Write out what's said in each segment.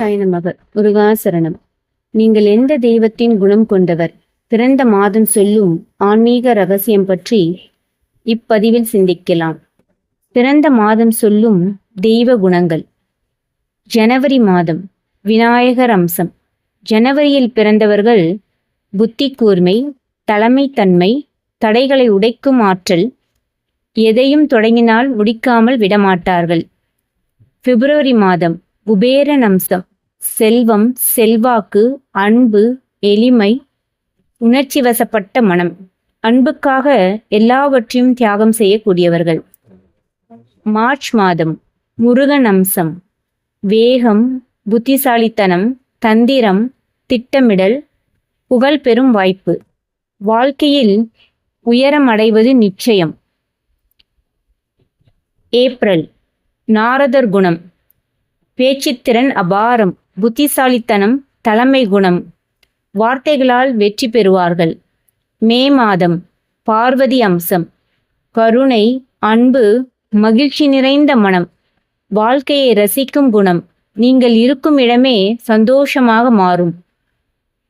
நமக முருகாசரணம். நீங்கள் எந்த தெய்வத்தின் குணம் கொண்டவர்? பிறந்த மாதம் சொல்லும் ஆன்மீக ரகசியம் பற்றி இப்பதிவில் சிந்திக்கலாம். பிறந்த மாதம் சொல்லும் தெய்வ குணங்கள். ஜனவரி மாதம் விநாயகர் அம்சம். ஜனவரியில் பிறந்தவர்கள் புத்தி கூர்மை, தலைமைத்தன்மை, தடைகளை உடைக்கும் ஆற்றல், எதையும் தொடங்கினால் முடிக்காமல் விடமாட்டார்கள். பிப்ரவரி மாதம் குபேரன் அம்சம். செல்வம், செல்வாக்கு, அன்பு, எளிமை, உணர்ச்சி வசப்பட்ட மனம். அன்புக்காக எல்லாவற்றையும் தியாகம் செய்யக்கூடியவர்கள். மார்ச் மாதம் முருகன் அம்சம். வேகம், புத்திசாலித்தனம், தந்திரம், திட்டமிடல், புகழ் பெறும் வாய்ப்பு. வாழ்க்கையில் உயரம் அடைவது நிச்சயம். ஏப்ரல் நாரதர் குணம். பேச்சுத்திறன் அபாரம், புத்திசாலித்தனம், தலைமை குணம். வார்த்தைகளால் வெற்றி பெறுவார்கள். மே மாதம் பார்வதி அம்சம். கருணை, அன்பு, மகிழ்ச்சி நிறைந்த மனம். வாழ்க்கையை ரசிக்கும் குணம். நீங்கள் இருக்கும் இடமே சந்தோஷமாக மாறும்.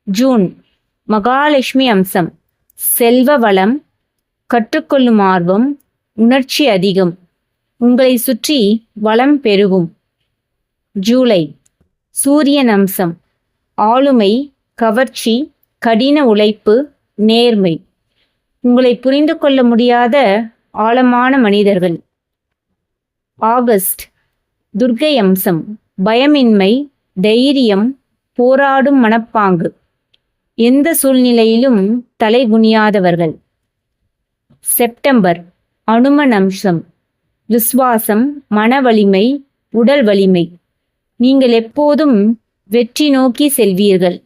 ஜூன் மகாலட்சுமி அம்சம். செல்வ வளம், கற்றுக்கொள்ளும் ஆர்வம், உணர்ச்சி அதிகம். உங்களை சுற்றி வளம் பெருகும். ஜூலை சூரியன் அம்சம். ஆளுமை, கவர்ச்சி, கடின உழைப்பு, நேர்மை. உங்களை புரிந்து கொள்ள முடியாத ஆழமான மனிதர்கள். ஆகஸ்ட் துர்க்கை அம்சம். பயமின்மை, தைரியம், போராடும் மனப்பாங்கு. எந்த சூழ்நிலையிலும் தலை குனியாதவர்கள். செப்டம்பர் அனுமன் அம்சம். விசுவாசம், மன வலிமை, உடல் வலிமை. நீங்கள் எப்போதும் வெற்றி நோக்கி செல்வீர்கள்.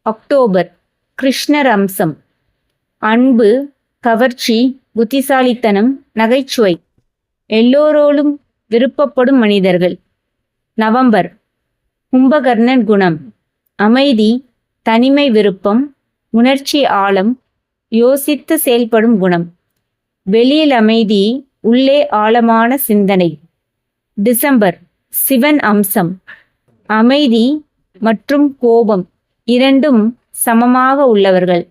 அக்டோபர் கிருஷ்ணர் அம்சம். அன்பு, கவர்ச்சி, புத்திசாலித்தனம், நகைச்சுவை. எல்லோரோடும் விருப்பப்படும் மனிதர்கள். நவம்பர் கும்பகர்ணன் குணம். அமைதி, தனிமை விருப்பம், உணர்ச்சி ஆழம், யோசித்து செயல்படும் குணம். வெளியில் அமைதி, உள்ளே ஆழமான சிந்தனை. டிசம்பர் சிவன் அம்சம். அமைதி மற்றும் கோபம் இரண்டும் சமமாக உள்ளவர்கள்.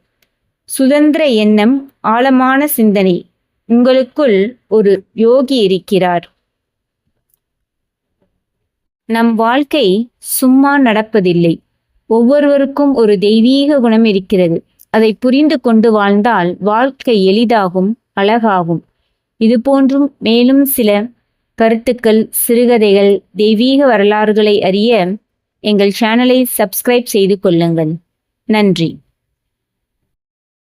சுதந்திர எண்ணம், ஆழமான சிந்தனை. உங்களுக்குள் ஒரு யோகி இருக்கிறார். நம் வாழ்க்கை சும்மா நடப்பதில்லை. ஒவ்வொருவருக்கும் ஒரு தெய்வீக குணம் இருக்கிறது. அதை புரிந்து கொண்டு வாழ்ந்தால் வாழ்க்கை எளிதாகும், அழகாகும். இது போன்றும் மேலும் சில கருத்துக்கள், சிறுகதைகள், தெய்வீக வரலாறுகளை அறிய எங்கள் சேனலை சப்ஸ்கிரைப் செய்து கொள்ளுங்கள். நன்றி.